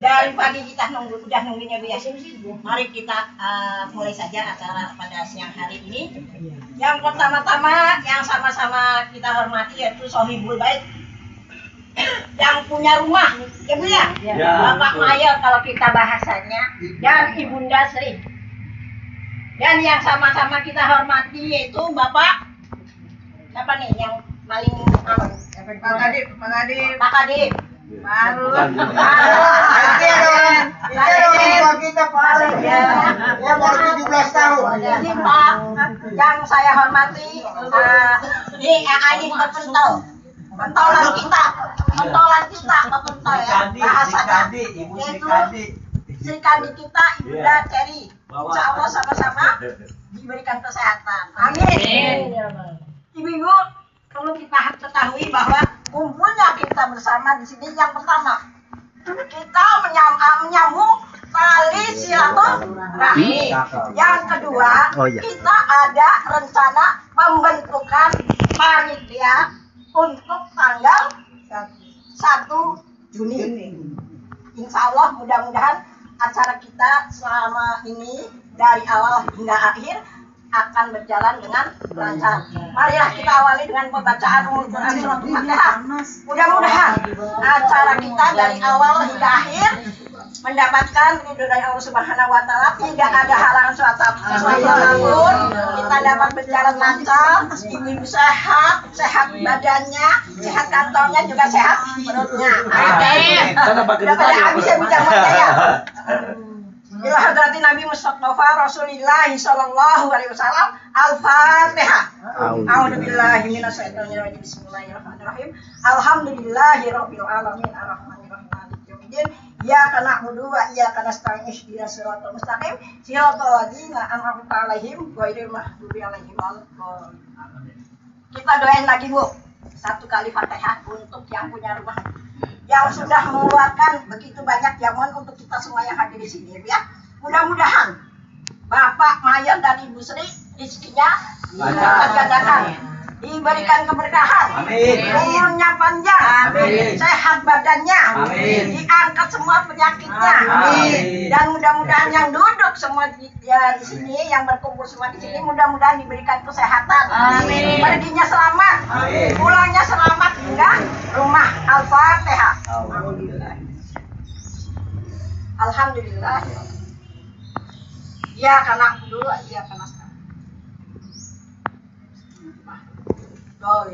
Dari pagi kita udah nunggunya biasa. Mari kita mulai saja acara pada siang hari ini. Yang pertama-tama yang sama-sama kita hormati yaitu Sohibul Bait yang punya rumah, ya Bu ya? Ya. Bapak Mayor kalau kita bahasanya, dan Ibunda Sri. Dan yang sama-sama kita hormati yaitu Bapak siapa nih yang paling Pak Kadip. Baru kita Pak ya baru 17 tahun. Ini Pak yang saya hormati ini Aini pentolan kita ya bahasanya yaitu Sri Kandi kita Ibunda Ceri. Insya Allah sama-sama diberikan kesehatan. Amin. Ibu-ibu perlu kita ketahui bahwa kumpulnya kita bersama di sini yang pertama kita menyambung tali silaturahmi. Yang kedua kita ada rencana pembentukan panitia untuk tanggal 1 Juni. Insya Allah mudah-mudahan acara kita selama ini dari awal hingga akhir akan berjalan dengan lancar. Marilah kita awali dengan pembacaan Al-Quran Surat Al-Fatihah. Mudah-mudahan acara kita dari awal hingga akhir mendapatkan ridho dari Allah Subhanahu wa Ta'ala, tidak ada halangan suatu apapun. Kita dapat berjalan lancar, ibu sehat badannya, sehat kantongnya, juga sehat perutnya. Amin. Sudah pada habis ya bicaranya ya. Ila hadrati Nabi Mustafa Rasulullah sallallahu alaihi wasallam. Al-Fatihah. A'udzubillahi minasyaitonir rajim. Bismillahirrahmanirrahim. Alhamdulillahirabbil alamin arrahmanirrahim maliki yaumiddin. Iyyaka na'budu wa iyyaka nasta'in ihdinas siratal mustaqim. Siratal ladzina an'amta 'alaihim ghairil maghdubi 'alaihim waladdallin. Kita doain lagi Bu. Satu kali Fatihah untuk yang punya rumah, yang sudah mengeluarkan begitu banyak jamuan untuk kita semua yang hadir di sini ya. Mudah-mudahan Bapak Mayor dan Ibu Sri rezekinya digandakan, diberikan keberkahan, umurnya panjang, sehat badannya, diangkat semua penyakitnya, dan mudah-mudahan yang duduk semua di sini, yang berkumpul semua di sini, mudah-mudahan diberikan kesehatan, perginya selamat, pulangnya selamat hingga rumah. Al-Fatihah. Alhamdulillah. Ya karena dulu, ya karena sekarang.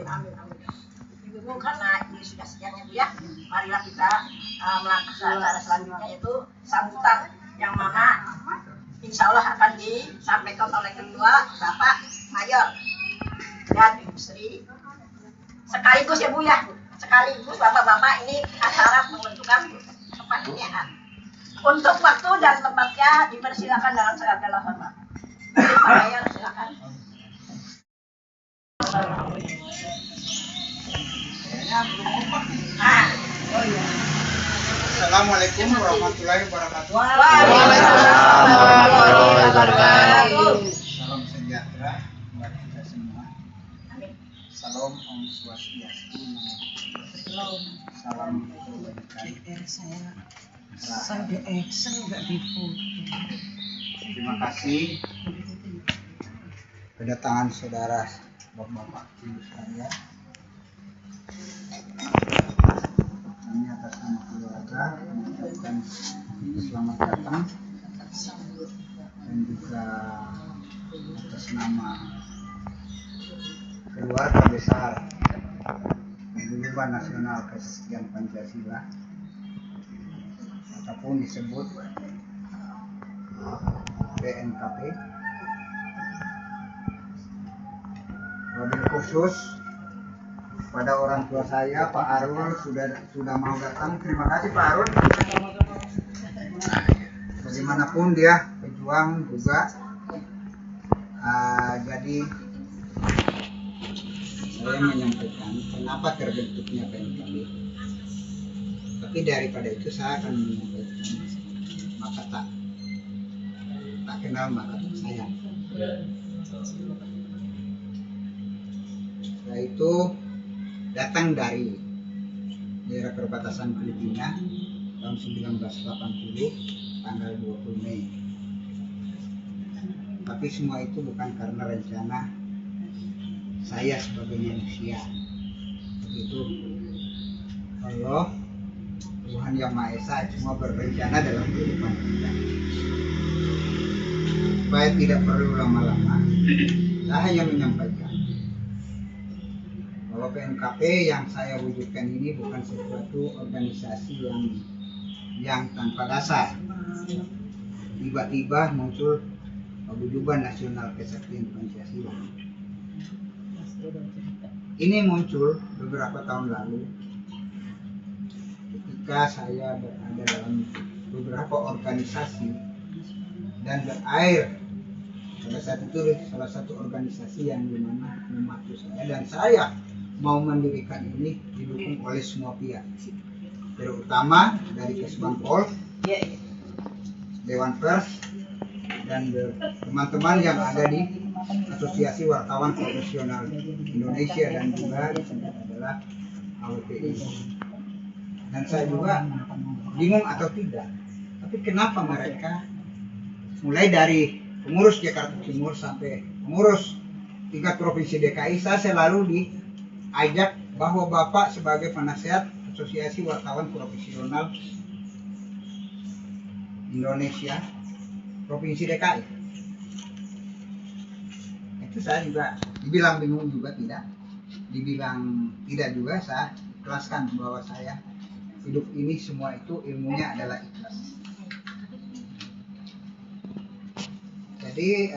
Amin. Ibu karena ini sudah siangnya Bu ya, marilah kita melangkah ke acara selanjutnya yaitu sambutan yang mana insya Allah akan disampaikan oleh Ketua Bapak Mayor dan Ibu Sri. Sekaligus ya Bu ya, sekaligus Bapak-bapak ini acara pembentukan kepanitiaan. Untuk waktu dan tempatnya dipersilakan dalam segala hormat. Pak Mayor silakan. Assalamualaikum warahmatullahi wabarakatuh. Waalaikumsalam warahmatullahi wabarakatuh. Salam sejahtera buat kita semua. Salam Om Swastiastu. Salam kebajikan. Saya di action nggak di foto. Terima kasih kedatangan saudara bapak-bapak ibu sekalian. Kami atas nama keluarga mengucapkan selamat datang dan juga atas nama keluarga besar Paguyuban Nasional Kesetiaan Pancasila ataupun disebut BNKP. Wabil khusus pada orang tua saya Pak Arul sudah mau datang. Terima kasih Pak Arul. Bagaimanapun dia pejuang juga. Jadi saya menyampaikan kenapa terbentuknya BNKP. Tapi daripada itu saya akan menyampaikan maka tak kenal maka tak sayang. Yaitu datang dari daerah perbatasan Filipina tahun 1980 tanggal 20 Mei. Tapi semua itu bukan karena rencana saya sebagai manusia. Begitu Allah Tuhan Yang Maha Esa semua berencana dalam kehidupan kita. Supaya tidak perlu lama-lama, saya hanya menyampaikan bahwa PMKP yang saya wujudkan ini bukan sesuatu organisasi yang tanpa dasar. Tiba-tiba muncul Paguyuban Nasional Kesaktian Pancasila. Ini muncul beberapa tahun lalu ketika saya berada dalam beberapa organisasi dan berair. Pada saat itu salah satu organisasi yang dimana membantu saya, dan saya mau mendirikan ini didukung oleh semua pihak, terutama dari Kesbangpol, Dewan Pers, dan teman-teman yang ada di Asosiasi Wartawan Profesional Indonesia, dan juga adalah AWPI. Dan saya juga bingung atau tidak, tapi kenapa mereka mulai dari pengurus Jakarta Timur sampai pengurus tingkat provinsi DKI, saya selalu diajak bahwa Bapak sebagai penasehat Asosiasi Wartawan Profesional Indonesia Provinsi DKI. Itu saya juga dibilang bingung juga tidak, dibilang tidak juga, saya ikhlaskan bahwa saya hidup ini semua itu ilmunya adalah ikhlas. Jadi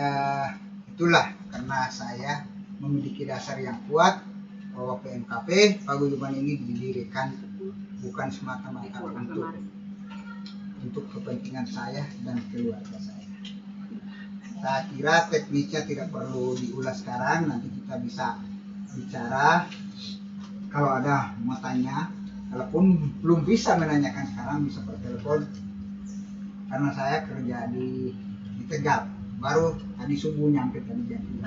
itulah karena saya memiliki dasar yang kuat bahwa PMKP Paguyuban ini didirikan bukan semata-mata untuk kepentingan saya dan keluarga saya. Saya kira teknisnya tidak perlu diulas sekarang, nanti kita bisa bicara kalau ada mau tanya. Kalaupun belum bisa menanyakan sekarang, bisa per telepon karena saya kerja di Tegal. Baru tadi subuh nyampe tadi jam 3.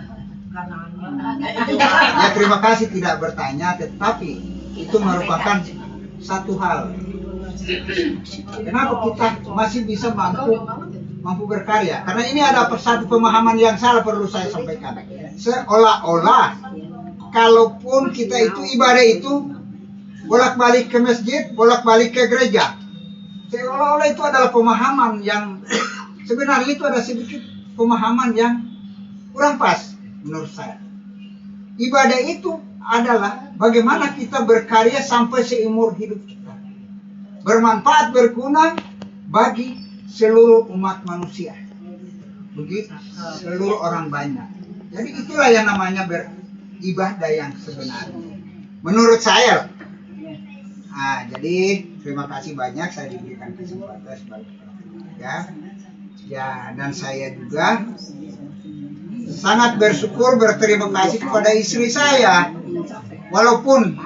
Ya terima kasih tidak bertanya, tetapi itu merupakan satu hal. Kenapa kita masih bisa mampu berkarya? Karena ini ada satu pemahaman yang salah perlu saya sampaikan. Seolah-olah kalaupun kita itu ibadah itu bolak-balik ke masjid, bolak-balik ke gereja. Seolah-olah itu adalah pemahaman yang sebenarnya itu ada sedikit pemahaman yang kurang pas menurut saya. Ibadah itu adalah bagaimana kita berkarya sampai seumur hidup kita, bermanfaat, berguna bagi seluruh umat manusia, begitu seluruh orang banyak. Jadi itulah yang namanya beribadah yang sebenarnya menurut saya. Nah, jadi terima kasih banyak saya diberikan kesempatan sebagai ya, dan saya juga sangat bersyukur, berterima kasih kepada istri saya, walaupun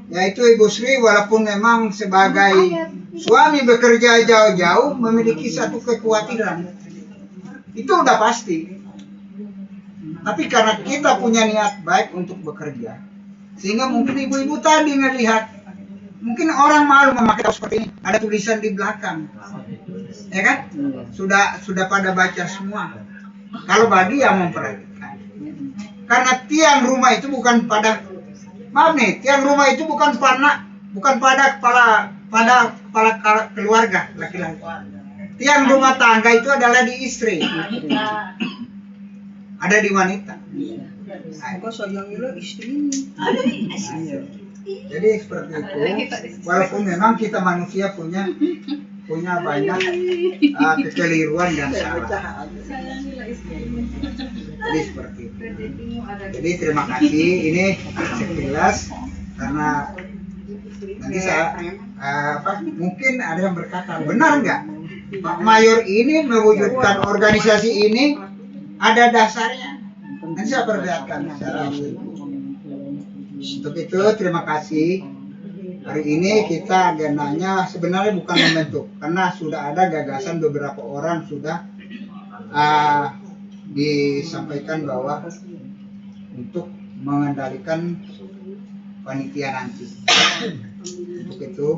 yaitu Ibu Sri, walaupun memang sebagai suami bekerja jauh-jauh memiliki satu kekhawatiran, itu udah pasti. Tapi karena kita punya niat baik untuk bekerja, sehingga mungkin ibu-ibu tadi ngelihat, mungkin orang malu memakai kaos seperti ini, ada tulisan di belakang, ya kan? Sudah pada baca semua. Kalau bagi yang memperhatikan, karena tiang rumah itu bukan pada, maaf nih, tiang rumah itu bukan pada kepala keluarga laki-laki. Tiang rumah tangga itu adalah di istri, ada di wanita. Jadi seperti itu. Walaupun memang kita manusia punya banyak kekeliruan dan salah. Jadi seperti itu. Jadi terima kasih. Ini sekilas karena nanti saya mungkin ada yang berkata, benar nggak Pak Mayor ini mewujudkan organisasi ini ada dasarnya? Nanti saya perlihatkan secara untuk itu terima kasih. Hari ini kita agendanya sebenarnya bukan membentuk, karena sudah ada gagasan beberapa orang sudah disampaikan bahwa untuk mengendalikan panitia nanti. Untuk itu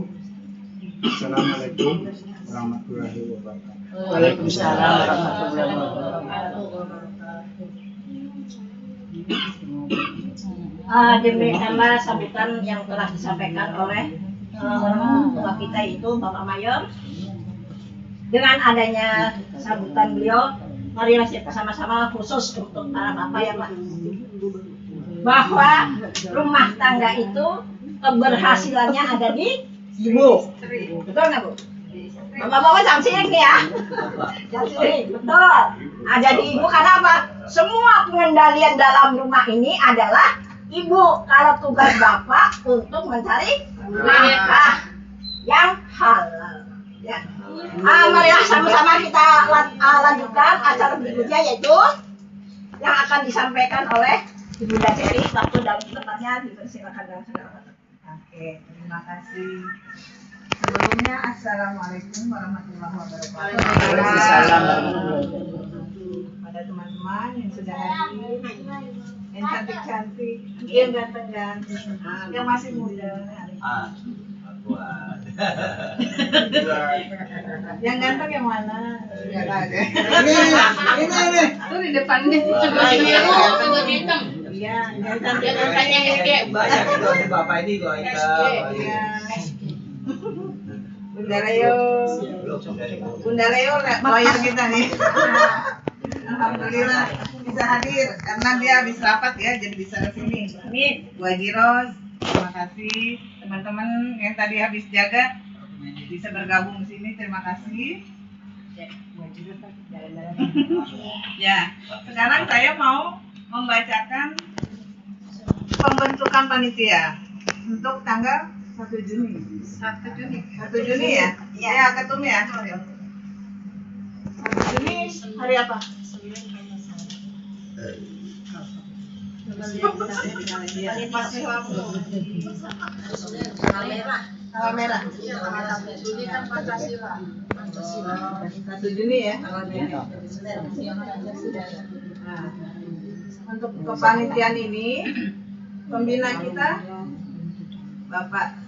Assalamualaikum warahmatullahi wabarakatuh. Waalaikumsalam warahmatullahi wabarakatuh. Demikianlah sambutan yang telah disampaikan oleh orang tua kita itu Bapak Mayor. Dengan adanya sambutan beliau, marilah kita sama-sama khusus untuk para bapak ya Pak, bahwa rumah tangga itu keberhasilannya ada di ibu. Betul nggak Bu? Bapak-bapak jangan sirik nih ya. Jangan sirik, betul. Ada di ibu karena apa? Semua pengendalian dalam rumah ini adalah ibu. Kalau tugas bapak untuk mencari nafkah yang halal. Ya. Marilah sama-sama kita lanjutkan acara berikutnya, yaitu yang akan disampaikan oleh Bunda Ceri. Waktu dan tempatnya dipersilakan dengan segala macam. Oke, terima kasih. Sebelumnya Assalamualaikum warahmatullahi wabarakatuh. Waalaikumsalam warahmatullahi wabarakatuh. Pada teman-teman yang sudah hadir, yang cantik-cantik, yang ganteng-ganteng, yang masih muda. Yang ganteng yang mana? Enggak ada. Ini. Tuh di depannya sebelah biru, sebelah hitam. Iya, yang Yang cantik. depannya SG. Banyak itu bapak ini kok Iya. Bunda Leo. Bunda Leo lawyer kita nih. Alhamdulillah bisa hadir karena dia habis rapat ya, jadi bisa kesini. Amin. Bu Haji Ros, terima kasih. Teman-teman yang tadi habis jaga bisa bergabung di sini, terima kasih. Ya, sekarang saya mau membacakan pembentukan panitia untuk tanggal 1 Juni. 1 Juni ya? Ya, ketum ya. 1 Juni hari apa? Tanggal merah. Juni kan Pancasila. 1 Juni ya. Nah, untuk kepanitiaan ini pembina kita Bapak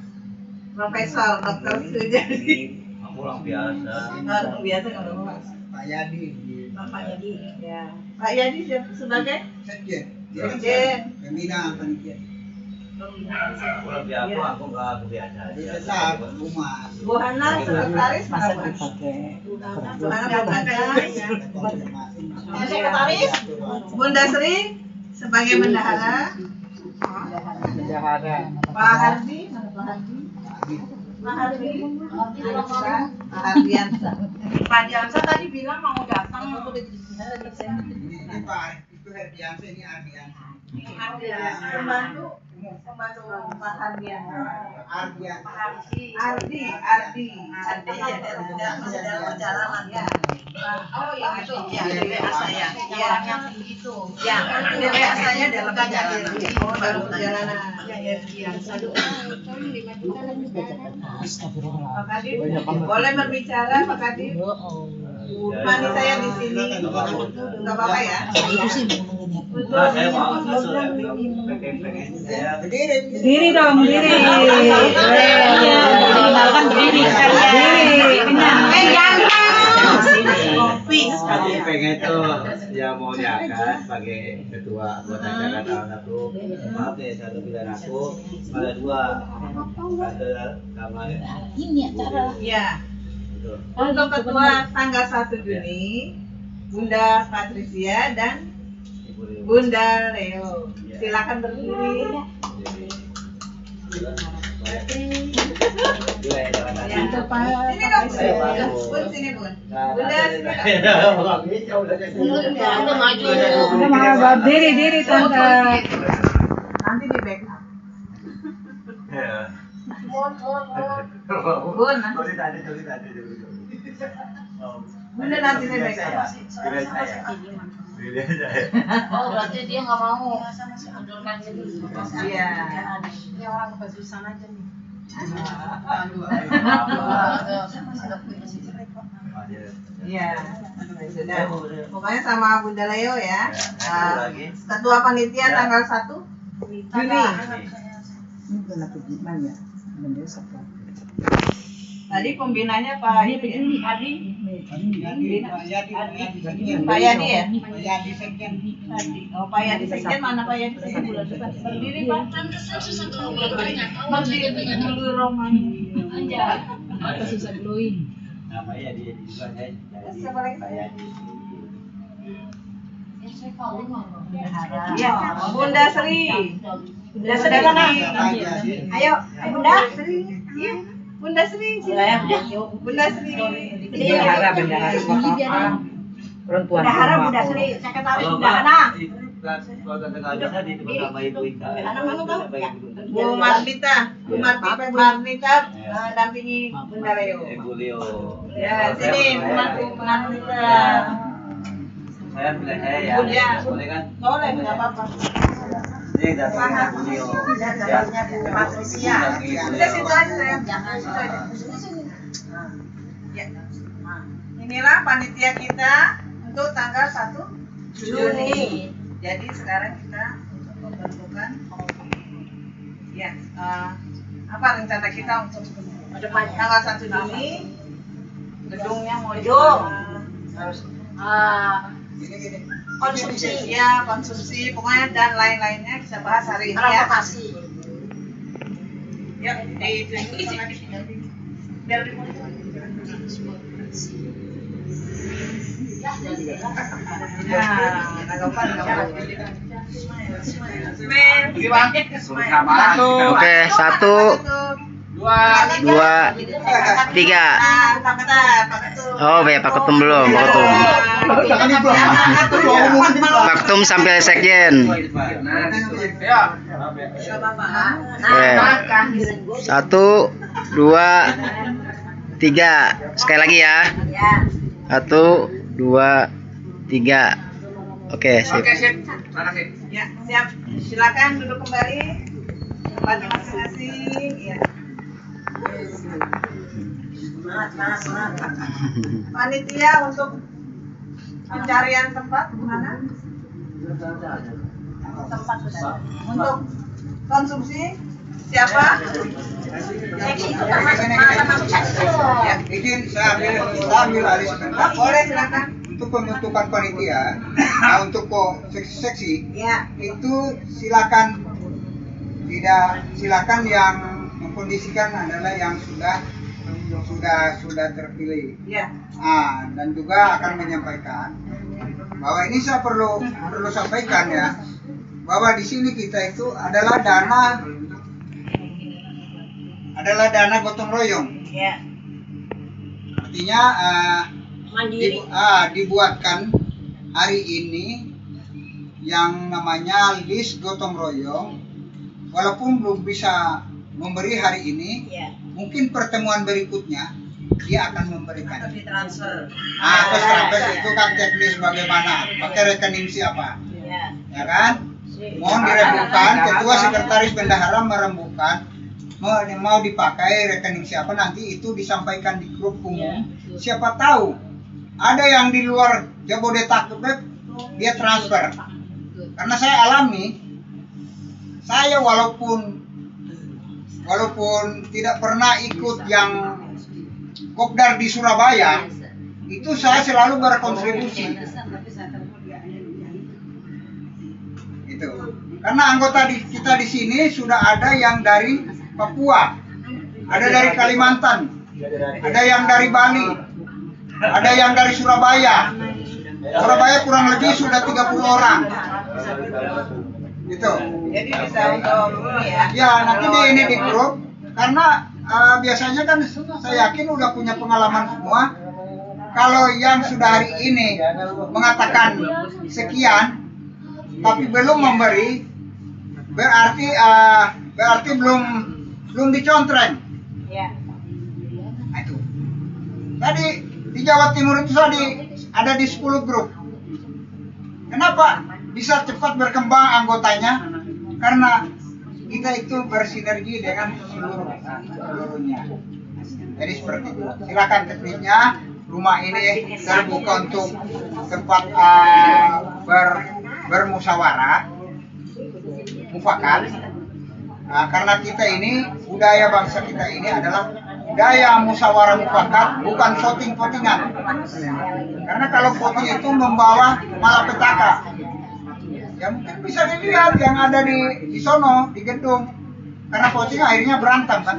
Profesor Dr. Sujadi. Orang biasa. Orang biasa kalau Pak. Pak Yadi. Bapak Yadi. Ya. Pak Yadi sebagai Sekjen. Sekjen. Pembina panitia. Orang biasa aku nggak biasa. Tetap rumah. Bu Hana sekretaris masa dipakai. Bu Hana sekretaris. Sekretaris. Bunda Sri sebagai bendahara. Pak Hardi, mana Pak Hardi? Pak Hardi. Pak Hardiansa. Pak Hardiansa tadi bilang mau datang mau Ini Pak, itu Herdiansa, ini Ardiansa. Pembantu Pak Hardiansa. Ardiansa. Ardi. Dalam perjalanan ya. Oh yang itu, ya DWA saya. Ya, yang itu. Ya, DWA saya dalam perjalanan. Oh, dalam perjalanan. Pak Kadip, boleh berbicara Pak Kadip? Mani saya di sini. Enggak apa-apa ya. Saya mau susul ya. Pengen saya. Diri dong, diri. Dikenalkan berdiri. Kopi. Tadi pengen tuh yang mau diangkat sebagai ketua anggota acara tahun satu. Maaf ya, satu pilihan aku, ada dua. Ada sama Ya. Untuk ketua tanggal 1 Juni, Bunda Patricia dan Bunda Leo. Silakan berdiri. Sini dong, Bun, sini Bun. Bunda, Udah maju. diri tante. Nanti di backup. Bun, Bunda nanti di backup. Oh, berarti dia nggak mau mundurkan diri. Iya. Ini orang kebagusan aja nih. Iya. Sudah. Pokoknya sama Bunda Leo ya. Ketua panitia tanggal 1 Juni. Tadi pembinanya Pak Adi. Pak Yadi ya? Oh, Pak Yadi Sekjen mana Pak Yadi Sekjen? Berdiri Pak. Berdiri Roman. Namanya dia juga saya. Siapa lagi? Saya Ya, Bunda Sri. Bunda Sri mana? Ayo, Bunda Sri. Iya, Bunda Sri. Bunda Sri. Bendahara perempuan. Bendahara Bunda Sri, sekretaris bendahara. keluarga tengah bisa di tempat sama ibu Ika. Bu Marnita, Marnita dampingi Bunda Leo. Ibu Leo. Ya, sini Bu Marnita. Saya pilih saya ya. Ya. Boleh kan? Boleh, nggak apa-apa. Ini datangnya Ibu Leo. Ya. Patricia. Udah situ aja saya. Ya. Inilah panitia kita untuk tanggal 1 Juni. Jadi sekarang kita untuk pembentukan ya apa rencana kita untuk tanggal 1 Juni gedungnya mau harus konsumsi ya konsumsi pokoknya dan lain-lainnya kita bahas hari ini ya. Transportasi. Ya ditunjukkan lagi biar Oke, 1, 2, 3. Oh, ya Pak Ketum belum, Pak Ketum. Pak Ketum sampai sekjen. Oke. 1, 2, 3. Sekali lagi ya. 1, 2, 3. Oke, sip. ya siap silakan duduk kembali tempatnya masing-masing ya. Panitia untuk pencarian tempat mana? Tempat besar. Untuk konsumsi siapa? Seksi itu termasuk seksi. Ya, izin saya ambil alih sebentar. Boleh silakan. Untuk pembentukan panitia, nah untuk seksi-seksi Ya. itu silakan yang mengkondisikan adalah yang sudah terpilih. Ya. Ah, dan juga akan menyampaikan bahwa ini saya perlu sampaikan ya, bahwa di sini kita itu adalah dana gotong royong. Ya. Artinya Mandiri. dibuatkan hari ini yang namanya list gotong royong, walaupun belum bisa memberi hari ini, Ya. mungkin pertemuan berikutnya dia akan memberikan. Atau ditransfer. Terus transfer itu kan teknis bagaimana, pakai rekening siapa, Ya. ya kan? Mohon dirembukan, ketua sekretaris bendahara merembukan mau dipakai rekening siapa, nanti itu disampaikan di grup umum. Siapa tahu ada yang di luar Jabodetabek dia transfer. Karena saya alami, saya walaupun tidak pernah ikut yang kopdar di Surabaya, itu saya selalu berkontribusi. Itu. Karena anggota kita di sini sudah ada yang dari Papua, ada dari Kalimantan, ada yang dari Bali, ada yang dari Surabaya. Surabaya kurang lebih sudah 30 orang. Gitu. Jadi bisa untuk ini ya. Ya, nanti ini di grup, karena biasanya kan saya yakin udah punya pengalaman semua. Kalau yang sudah hari ini mengatakan sekian, tapi belum memberi, berarti belum dicontreng. Ya. Nah, itu. Tadi di Jawa Timur itu ada di 10 grup. Kenapa bisa cepat berkembang anggotanya? Karena kita itu bersinergi dengan seluruhnya. Jadi seperti itu. Silakan teknisnya. Rumah ini terbuka untuk tempat bermusyawarah, mufakat. Karena kita ini budaya bangsa kita ini adalah gaya musyawarah mufakat, bukan voting-votingan. Karena kalau voting itu membawa malapetaka. Ya mungkin bisa dilihat yang ada di sono, di gedung. Karena voting akhirnya berantem kan.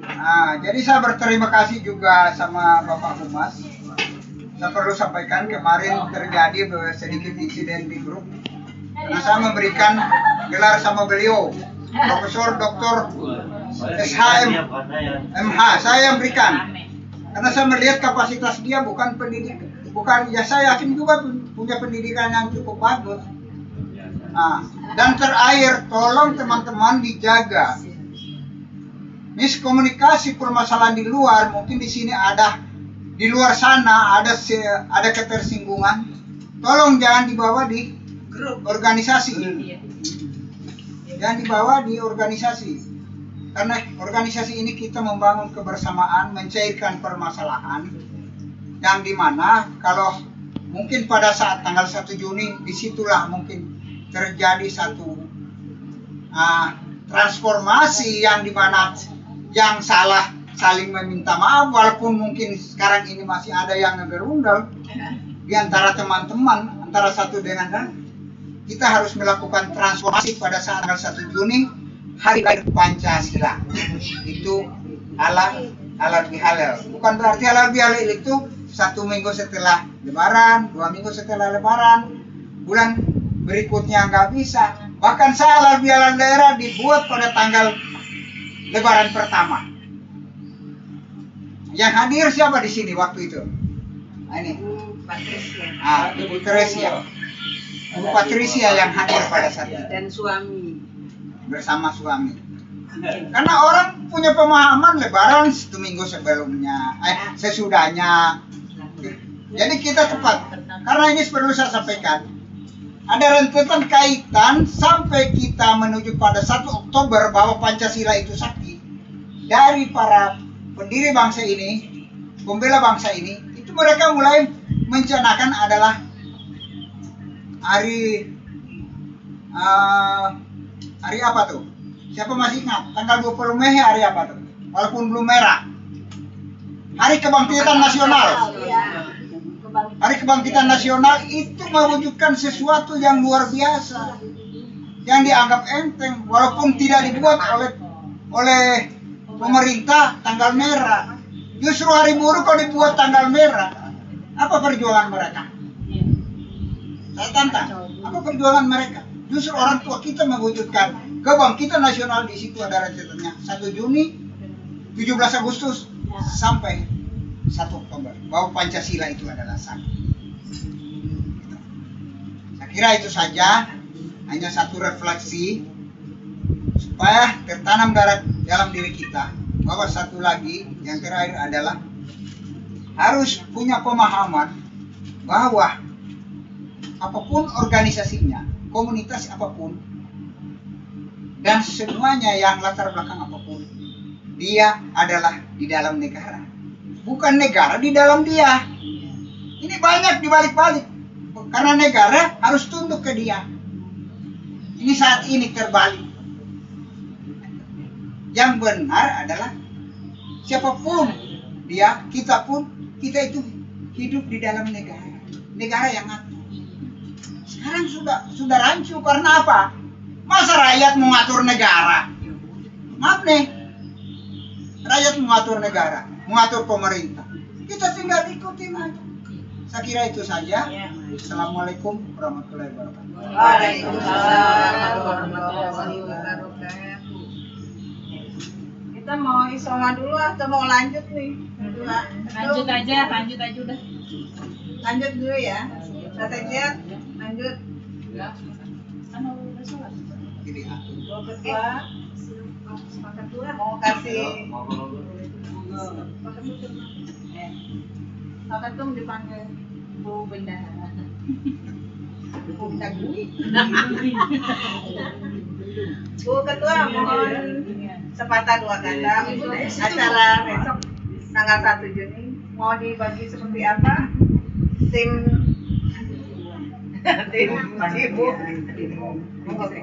Nah, jadi saya berterima kasih juga sama Bapak Humas. Saya perlu sampaikan kemarin terjadi sedikit insiden di grup. Karena saya memberikan gelar sama beliau, Profesor Dr. SHM MH, saya yang berikan. Karena saya melihat kapasitas dia bukan pendidik, bukan ya saya yakin juga punya pendidikan yang cukup bagus. Nah, dan terakhir, tolong teman-teman dijaga miskomunikasi permasalahan di luar. Mungkin di sini ada, di luar sana ada ketersinggungan. Tolong jangan dibawa di grup organisasi. Jangan dibawa di organisasi. Karena organisasi ini kita membangun kebersamaan, mencairkan permasalahan yang dimana kalau mungkin pada saat tanggal 1 Juni disitulah mungkin terjadi satu transformasi yang dimana yang salah saling meminta maaf, walaupun mungkin sekarang ini masih ada yang berundal di antara teman-teman antara satu dengan lain. Kita harus melakukan transformasi pada saat tanggal 1 Juni, hari lahir Pancasila. Itu halal bihalal. Bukan berarti halal bihalal itu 1 minggu setelah Lebaran, 2 minggu setelah Lebaran, bulan berikutnya nggak bisa. Bahkan saya halal bihalal daerah dibuat pada tanggal Lebaran pertama. Yang hadir siapa di sini waktu itu? Nah, ini. Ibu Teresia. Ibu Patricia yang hadir pada saat itu. Dan suami. Bersama suami. Karena orang punya pemahaman Lebaran 1 minggu sebelumnya, sesudahnya. Jadi kita tepat. Karena ini perlu saya sampaikan. Ada rentetan kaitan sampai kita menuju pada 1 Oktober bahwa Pancasila itu sakti. Dari para pendiri bangsa ini, pembela bangsa ini, itu mereka mulai mencanangkan adalah hari apa tuh? Siapa masih ingat? Tanggal 20 Mei hari apa tuh? Walaupun belum merah. Hari Kebangkitan Nasional. Hari Kebangkitan Nasional itu mewujudkan sesuatu yang luar biasa, yang dianggap enteng, walaupun tidak dibuat oleh pemerintah tanggal merah. Justru hari buruh kalau dibuat tanggal merah, apa perjuangan mereka? Saya tantang, apa perjuangan mereka? Justru orang tua kita mewujudkan kebangkitan nasional. Di situ ada rentetannya 1 Juni, 17 Agustus sampai 1 Oktober, bahwa Pancasila itu adalah sakti. Saya kira itu saja, hanya satu refleksi supaya tertanam dalam diri kita bahwa satu lagi yang terakhir adalah harus punya pemahaman bahwa apapun organisasinya, komunitas apapun, dan semuanya yang latar belakang apapun, dia adalah di dalam negara. Bukan negara di dalam dia. Ini banyak dibalik-balik. Karena negara harus tunduk ke dia. Ini saat ini terbalik. Yang benar adalah siapapun dia, kita itu hidup di dalam negara. Negara yang ngatur. Sekarang sudah rancu karena apa? Masa rakyat mengatur negara? Maaf nih. Rakyat mengatur negara, mengatur pemerintah. Kita tinggal ikutin aja. Saya kira itu saja. Assalamualaikum warahmatullahi wabarakatuh. Waalaikumsalam warahmatullahi wabarakatuh. Kita mau isola dulu atau mau lanjut nih? Lanjut aja udah. Lanjut dulu ya. Katanya lanjut. Ini Ketua mau kasih Pak Ketum dipanggil Bu Bendahara. Bu Ketua mohon sepatah dua kata untuk acara besok tanggal 1 Juni mau dibagi seperti apa? Tim sibuk.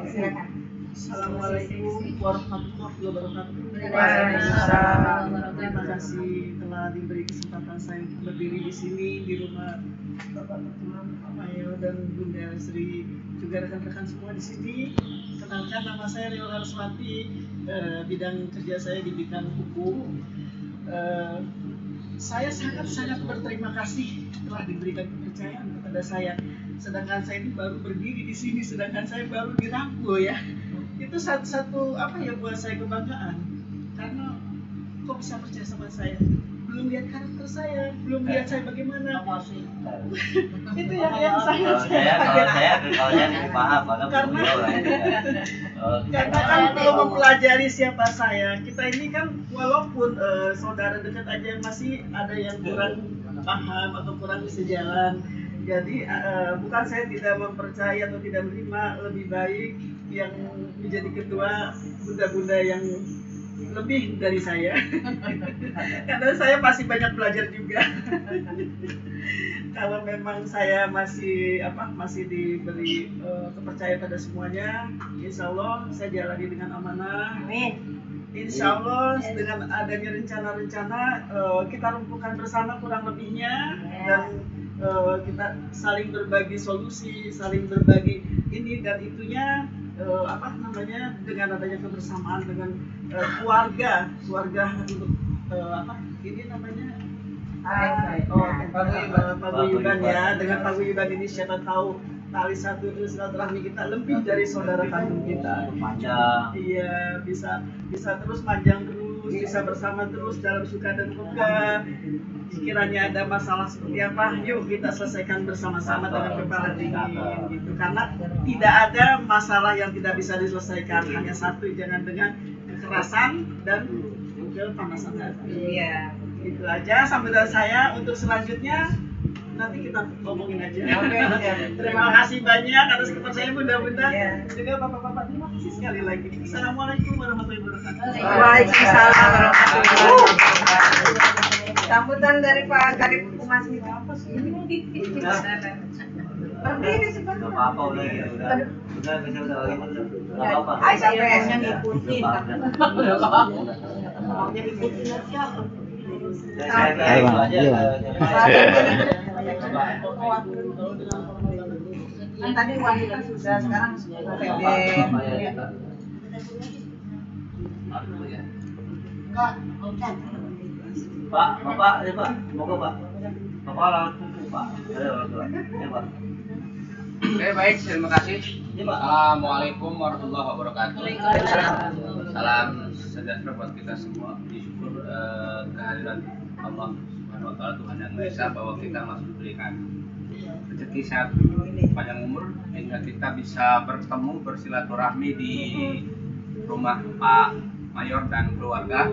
Silakan. Assalamualaikum warahmatullahi wabarakatuh. Waalaikumsalam. Terima kasih telah diberi kesempatan saya berdiri di sini di rumah Bapak Ketua Mayo dan Bunda Sri, juga rekan-rekan semua di sini. Kenalkan, nama saya Rio Larswati, bidang kerja saya di bidang hukum. Saya sangat-sangat berterima kasih telah diberikan kepercayaan kepada saya. Sedangkan saya ini baru berdiri di sini, sedangkan saya baru dirangkul ya. Itu satu apa ya buat saya kebanggaan. Karena kok bisa percaya sama saya? Belum lihat karakter saya, belum lihat saya bagaimana. Itu yang sangat saya kaget. Kalau saya lebih paham, Karena kan belum mempelajari siapa saya. Kita ini kan walaupun saudara dekat aja masih ada yang kurang paham atau kurang sejalan. Jadi bukan saya tidak mempercayai atau tidak menerima, lebih baik yang menjadi ketua bunda-bunda yang lebih dari saya. Karena saya masih banyak belajar juga. Kalau memang saya masih diberi kepercayaan pada semuanya, insya Allah saya jalani dengan amanah. Amin. Insya Allah dengan adanya rencana-rencana kita lumpuhkan bersama kurang lebihnya, dan kita saling berbagi solusi, saling berbagi ini dan itunya, dengan adanya kebersamaan dengan keluarga untuk ini namanya paguyuban ya. Dengan paguyuban ini siapa tahu tali satu silaturahmi kita lebih dari saudara kandung kita. Panjang. Iya, bisa terus panjang terus, bisa bersama terus dalam suka dan duka. Sekiranya ada masalah seperti apa, yuk kita selesaikan bersama-sama dengan kepala dingin gitu. Karena tidak ada masalah yang tidak bisa diselesaikan, hanya satu, jangan dengan kekerasan dan kepanasan hati. Iya. Itu aja sampai dari saya. Untuk selanjutnya nanti kita ngomongin aja. Terima kasih banyak atas kepercayaan bunda-bunda, juga bapak-bapak. Terima kasih sekali lagi. Assalamualaikum warahmatullahi wabarakatuh. Waalaikumsalam warahmatullahi wabarakatuh. Sambutan dari Pak Karib Humas itu apa sih? Berdiri sebentar. Nggak apa-apa, udah apa-apa. Ay, sampai ngikutin. Kan tadi wanita sudah, sekarang PD. Pak, Bapak, ya Pak, semoga Pak. Bapak lawan kuku Pak. Ada orang tua. Ya Pak. Oke, baik, terima kasih. Ya Pak. Assalamualaikum warahmatullahi wabarakatuh. Salam sejahtera buat kita semua. Syukur kehadiran Allah Subhanahu wa taala, Tuhan yang Maha Esa, bahwa kita masih diberikan rezeki sehat, panjang umur, sehingga kita bisa bertemu bersilaturahmi di rumah Pak Mayor dan keluarga.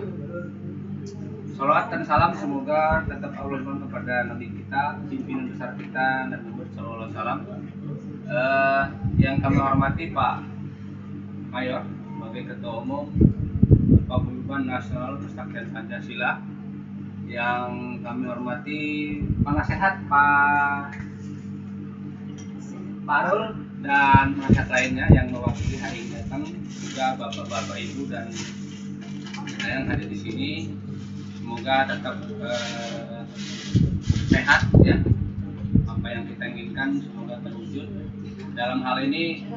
Salawat dan salam semoga tetap Allah limpahkan kepada Nabi kita, pimpinan besar kita, Nabi Muhammad SAW. Yang kami hormati Pak Mayor sebagai Ketua Umum Paguyuban Nasional Persatuan Pancasila. Yang kami hormati penasehat Pak Parul dan penasehat lainnya yang mewakili hari ini datang, juga bapak-bapak, ibu dan saya yang hadir di sini. Semoga tetap sehat ya. Apa yang kita inginkan semoga terwujud. Dalam hal ini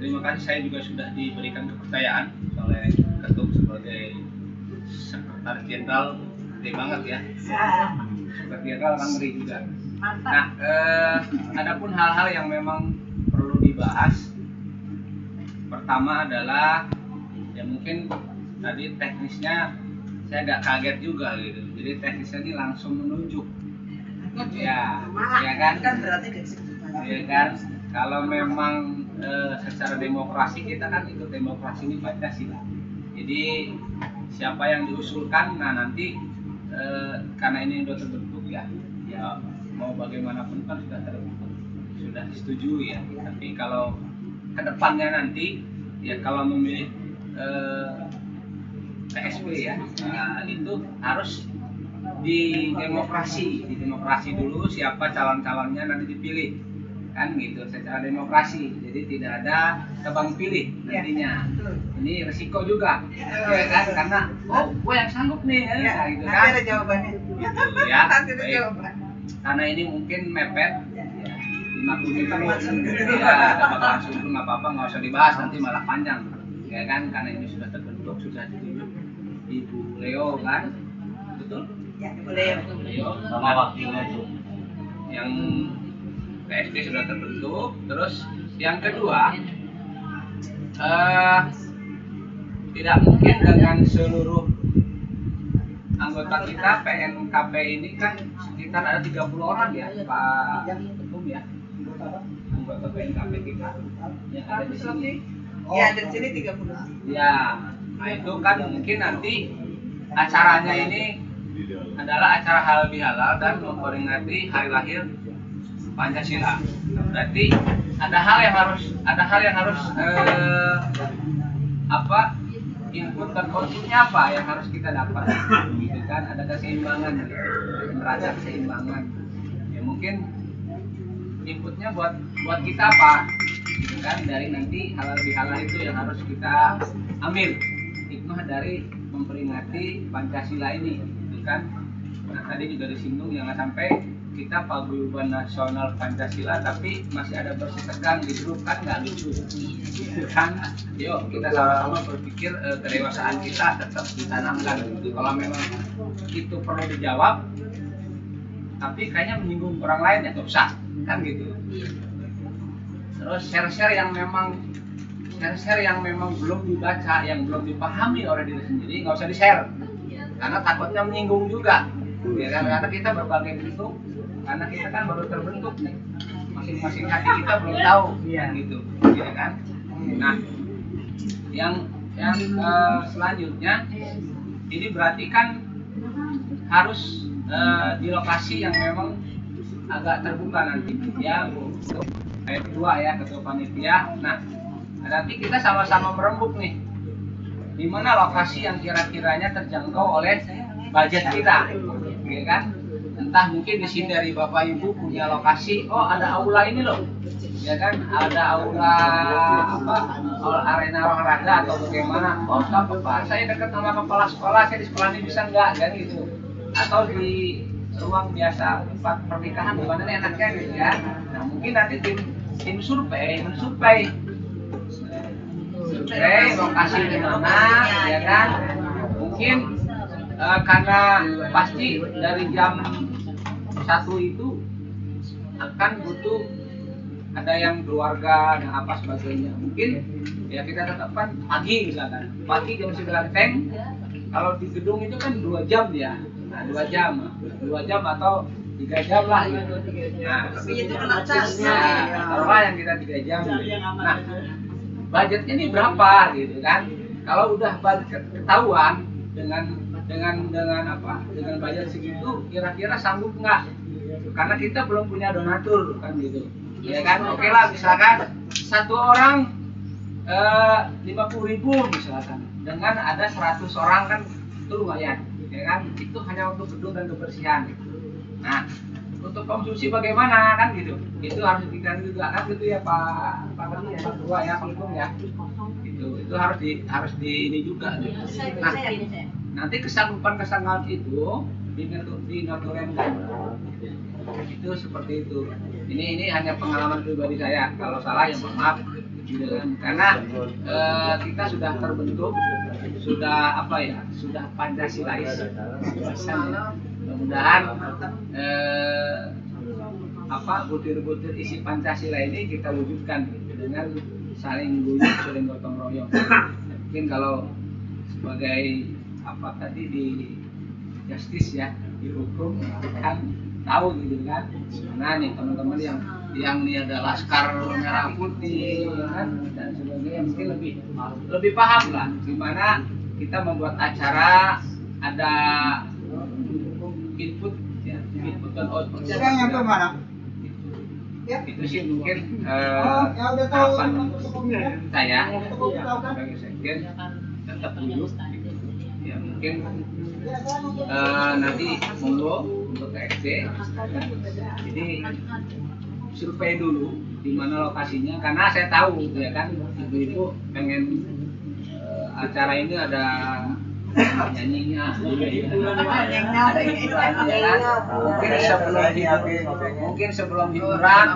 terima kasih, saya juga sudah diberikan kepercayaan oleh Ketum sebagai Sekretaris Jenderal. Gede banget ya. Sekretaris Jenderal kan ngeri juga. Nah, adapun hal-hal yang memang perlu dibahas, pertama adalah ya mungkin tadi teknisnya saya agak kaget juga gitu. Jadi teknisnya ini langsung menunjuk. Ya kan? Ya kan? Kalau memang secara demokrasi kita kan ikut demokrasi ini Pancasila. Jadi siapa yang diusulkan, nah nanti karena ini sudah terbentuk ya mau bagaimanapun kan sudah terbentuk, sudah disetujui ya. Tapi kalau kedepannya nanti ya kalau memilih PSB ya, itu harus di demokrasi dulu, siapa calon-calonnya nanti dipilih. kan gitu, secara demokrasi. Jadi tidak ada tebang pilih nantinya. Ini resiko juga, ya kan, karena gue yang sanggup nih, ya, gitu Nanti kan. ada jawabannya. Ya, Nanti ada baik. jawaban. Karena ini mungkin mepet, ya, 50 menit, ya, dapat langsung nggak apa-apa, nggak usah dibahas nanti malah panjang, ya kan, karena ini sudah terbentuk, sudah ditunjuk Ibu Leo kan, betul? Ya, boleh ya. Leo, Sama wakilnya itu. yang PSD sudah terbentuk. Terus yang kedua, tidak mungkin dengan seluruh anggota kita PNKP ini kan sekitar ada 30 orang ya Pak Ketum ya, anggota PNKP kita yang ada di sini. Ya, dari sini 30. Ya, nah itu kan mungkin nanti acaranya ini adalah acara halal bihalal dan memperingati hari lahir Pancasila. Nah, berarti ada hal yang harus input dan outputnya apa yang harus kita dapat, gitu kan, ada keseimbangan, neraca keseimbangan. Ya mungkin inputnya buat kita apa, gitu kan, dari nanti halal bihalal itu yang harus kita ambil hikmah dari memperingati Pancasila ini, gitu kan. Nah tadi juga disinggung jangan sampai kita paguyuban nasional Pancasila tapi masih ada bersih tegang di grup, kan nggak lucu, gitu kan. Yuk kita sama-sama berpikir kedewasaan kita tetap ditanamkan gitu. Kalau memang itu perlu dijawab tapi kayaknya menyinggung orang lain ya nggak usah, kan gitu. Terus share-share yang memang belum dibaca, yang belum dipahami oleh diri sendiri nggak usah di-share karena takutnya menyinggung juga, ya kan, karena kita berbagai bentuk, karena kita kan baru terbentuk nih, masing-masing hati kita belum tahu, gitu, ya kan. Nah, yang selanjutnya ini berarti kan harus di lokasi yang memang agak terbuka nanti, ya, untuk ayat 2 ya, ketua panitia. Nah, nanti kita sama-sama merembuk nih, di mana lokasi yang kira-kiranya terjangkau oleh budget kita, ya kan? Entah mungkin di sini dari Bapak Ibu punya lokasi, oh ada aula ini loh, ya kan, ada aula arena olahraga atau bagaimana, oh nggak apa-apa, saya dekat sama kepala sekolah, saya di sekolah ini bisa nggak, kan gitu, atau di ruang biasa tempat pernikahan di mana enaknya gitu ya. Nah mungkin nanti tim survei lokasi di mana, ya kan, mungkin karena pasti dari jam 1 itu akan butuh ada yang keluarga dan apa sebagainya. Mungkin ya kita tetapkan pagi misalkan, pagi jam 9 teng. Kalau di gedung itu kan 2 jam ya, nah 2 jam atau 3 jam lah gitu. Nah Tapi itu kena cas. taruhlah yang kita 3 jam gitu. Nah budgetnya ini berapa gitu kan? Kalau udah ketahuan dengan budget segitu, kira-kira sanggup nggak? Karena kita belum punya donatur kan gitu, ya kan. Oke lah, misalkan satu orang 50.000 misalkan, dengan ada 100 orang kan itu lumayan, ya kan. Itu hanya untuk gedung dan kebersihan. Nah untuk konsumsi bagaimana kan gitu, itu harus dipikirkan juga kan gitu ya Pak Ketua ya, Pak Ketum ya, itu harus di ini juga gitu. Nah nanti kesanggupan itu dinotulenkan, itu seperti itu. Ini hanya pengalaman pribadi saya, kalau salah ya mohon maaf gitu kan. Karena kita sudah terbentuk, sudah sudah Pancasilais, mudah-mudahan butir-butir isi Pancasila ini kita wujudkan dengan saling guyup, saling gotong royong. Mungkin kalau sebagai tadi di justice ya, di hukum kan tahu gitu kan. Nah nih teman-teman yang nih ada laskar merah putih ya kan, dan sebagainya, mungkin lebih paham lah gimana kita membuat acara, ada input dan output. Sekarang yang mana? Ya. Itu sih mungkin Ya udah tahu. saya sebagai sekjen tetap dulu ya, mungkin nanti monggo untuk TXD. Jadi survei dulu di mana lokasinya, karena saya tahu ya kan ibu-ibu pengen acara ini ada nyanyinya, mungkin sebelum hiburan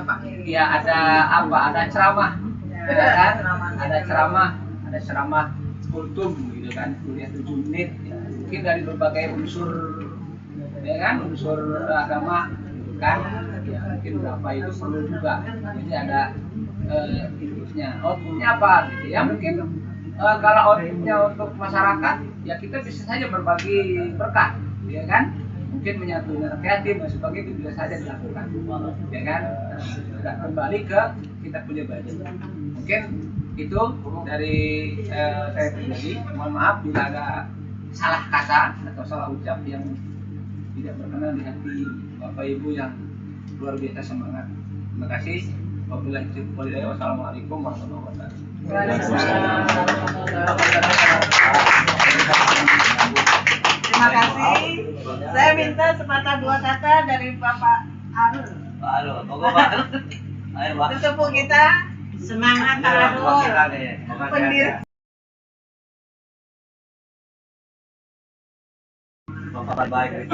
ya ada apa, ada ceramah ya kan, ada ceramah kultum gitu kan, kuliah 7 menit mungkin dari berbagai unsur ya kan, unsur agama gitu kan ya, mungkin berapa itu perlu juga, jadi ada outputnya apa gitu ya, mungkin kalau outputnya untuk masyarakat ya kita bisa saja berbagi berkah ya kan, mungkin menyatu anak yatim dan sebagainya itu bisa saja dilakukan ya kan. Nah, kembali ke kita punya budget, mungkin itu dari saya pribadi. Mohon maaf bila ada salah kata atau salah ucap yang tidak berkenan di hati Bapak Ibu yang luar biasa semangat. Terima kasih. Wabillahi taufiq wal hidayah. Wassalamualaikum warahmatullahi wabarakatuh. Terima kasih. Saya minta sepatah dua kata dari Bapak Arul. Pak Arul, pokok Pak. Ayo Pak. Tutup kita. Semangat Pak Arul. Pendiri. Bapak baik.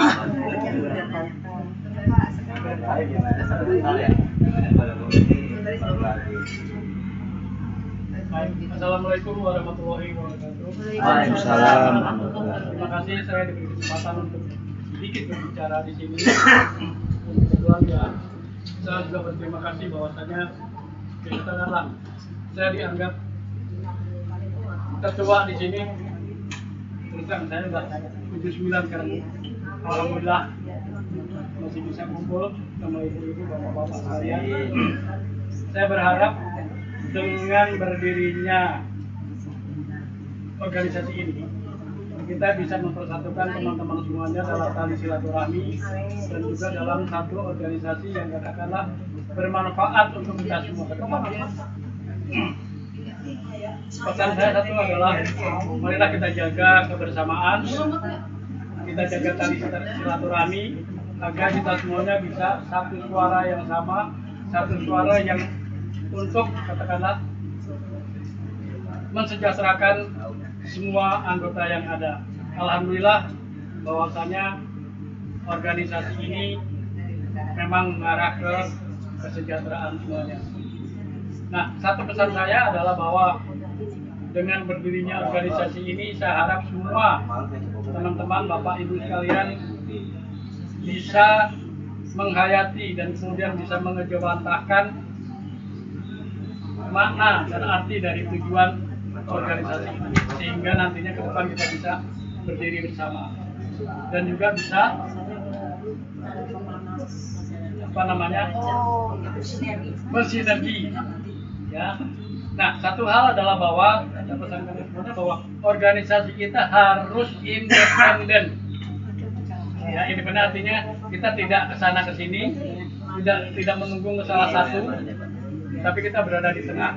Assalamualaikum warahmatullahi wabarakatuh. Waalaikumsalam. Terima kasih saya diberi kesempatan untuk sedikit berbicara di sini. Kebetulan ya, saya juga berterima kasih bahwasanya katakanlah saya dianggap ketua di sini. Terus terang saya sudah 79 sekarang. Alhamdulillah masih bisa kumpul sama ibu-ibu, bapak-bapak sekalian. Saya berharap dengan berdirinya organisasi ini kita bisa mempersatukan teman-teman semuanya dalam tali silaturahmi dan juga dalam satu organisasi yang katakanlah bermanfaat untuk kita semua ke depan. Pesan saya satu adalah marilah kita jaga kebersamaan, kita jaga tali silaturahmi agar kita semuanya bisa satu suara yang sama, satu suara yang untuk katakanlah mensejahterakan semua anggota yang ada. Alhamdulillah bahwasanya organisasi ini memang mengarah ke kesejahteraan semuanya. Nah, satu pesan saya adalah bahwa dengan berdirinya organisasi ini saya harap semua teman-teman Bapak Ibu sekalian bisa menghayati dan kemudian bisa mengejawantahkan makna dan arti dari tujuan organisasi ini, sehingga nantinya ke depan kita bisa berdiri bersama dan juga bisa bersinergi ya. Nah, satu hal adalah bahwa ada pesan kami semuanya bahwa organisasi kita harus independen ya. Independen artinya kita tidak kesana kesini, tidak menunggu ke salah satu, tapi kita berada di tengah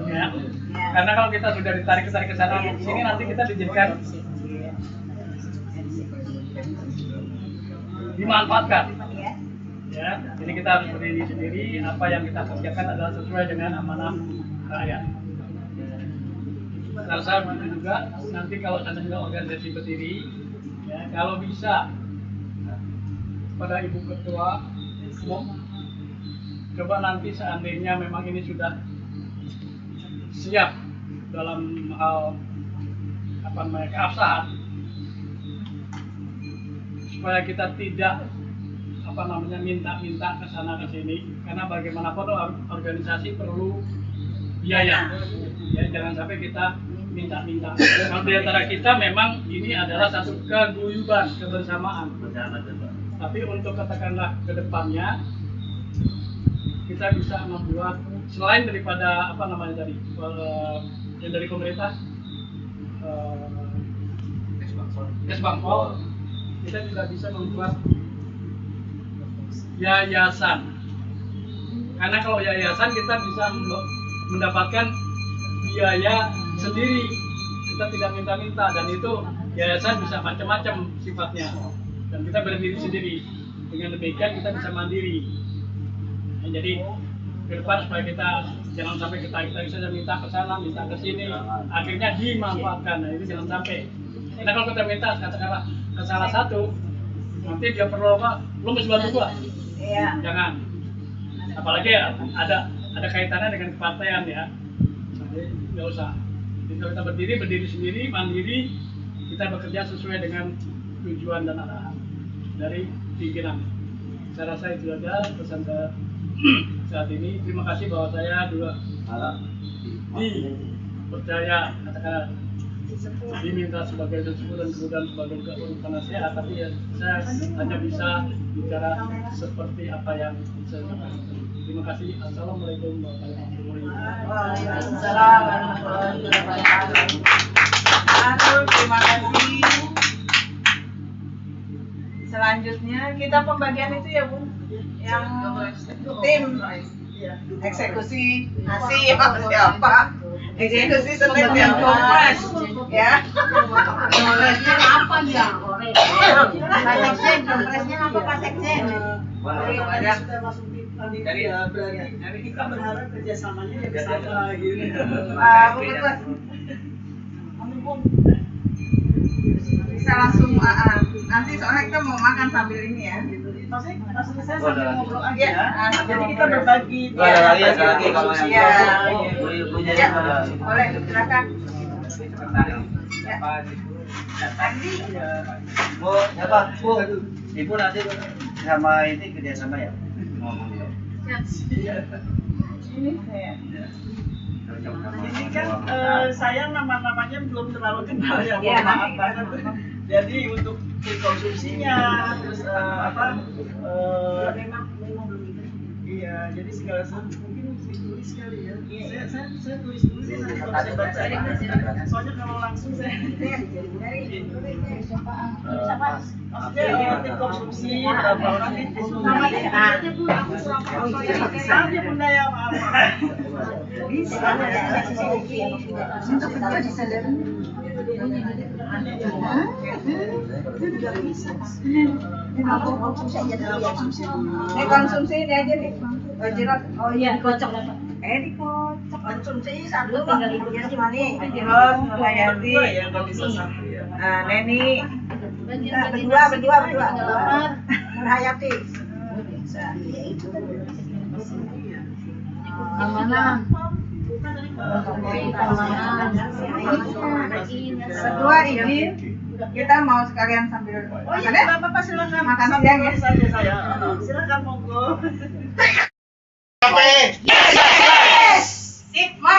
ya. Karena kalau kita sudah ditarik ke sana ke sini, nanti kita dijadikan dimanfaatkan ya. Jadi kita harus berdiri sendiri, apa yang kita kerjakan adalah sesuai dengan amanah rakyat. Dan saya begitu juga nanti kalau seandainya organisasi berdiri ya, kalau bisa pada Ibu Ketua Umum, coba nanti seandainya memang ini sudah siap dalam hal keabsahan, supaya kita tidak minta-minta ke sana ke sini, karena bagaimanapun organisasi perlu biaya ya, jangan sampai kita minta-minta. Kalau di antara kita memang ini adalah satu keguyuban, kebersamaan, tapi untuk katakanlah ke depannya kita bisa membuat selain daripada yang dari pemerintah Kesbangpol, kita juga bisa membuat yayasan. Karena kalau yayasan kita bisa mendapatkan biaya sendiri, kita tidak minta-minta, dan itu yayasan bisa macam-macam sifatnya dan kita berdiri sendiri. Dengan demikian kita bisa mandiri. Nah, jadi ke depan supaya kita jangan sampai kita saja minta ke sana, minta ke sini, akhirnya dimanfaatkan. Nah, itu jangan sampai. Nah, kalau kita minta katakanlah ke salah satu, nanti dia perlu apa? Lu mesti bantu gua. Iya. Jangan. Apalagi ada kaitannya dengan kepartaian ya. Jadi nggak usah. Jadi kalau kita berdiri sendiri, mandiri, kita bekerja sesuai dengan tujuan dan arahan dari pimpinan. Saya rasa itu aja pesan saya saat ini. Terima kasih bahwa saya juga dipercaya katakanlah diminta sebagai sesepuh dan kemudian sebagai penasehat, tapi ya saya hanya bisa bicara seperti apa yang saya sampaikan. Terima kasih. Assalamualaikum warahmatullahi wabarakatuh. Waalaikumsalam warahmatullahi wabarakatuh. Aduh, terima kasih. Selanjutnya kita pembagian itu ya Bu, yang tim eksekusi nasi siapa? Eksekusi seperti apa? Ya. Kompresnya apa ya? Pak Sekjen, kompresnya apa Pak Sekjen? Dari berarti kita berharap kerjasamanya ya bersama gitu. Bisa langsung nanti soalnya kita mau makan sambil ini ya. Maksudnya saya sambil ngobrol aja. Jadi kita berbagi. Ada lagi kalau yang Ya. punya Ya. Boleh, silakan. Ya. Andi. Bu, siapa? Bu, Ibu nanti sama ini kerjasama ya? Ngomong ya. Ini saya. Ini kan saya nama-namanya belum terlalu kenal ya, Iya, mohon maaf banget. Jadi untuk konsumsinya, terus iya, jadi segala sesuatu mungkin mesti tulis kali ya. Saya tulis dulu deh nanti kalau saya baca. Soalnya kalau langsung saya maksudnya untuk konsumsi berapa orang itu saja bunda ya, maaf. Ini konsumsi ini aja nih. Oh iya, dikocok. Dikocok. Konsumsi satu Tinggal Pak. ibunya cuma nih. Jeros, Nurhayati, Ya nggak bisa satu ya. Neni. Berdua. Nurhayati. Berdua izin. Kita mau sekalian sambil Oh iya, makan ya? Bapak silakan Makan sambil siang ya? tulis saja saya. Silakan monggo. Sampai Sip, Mas.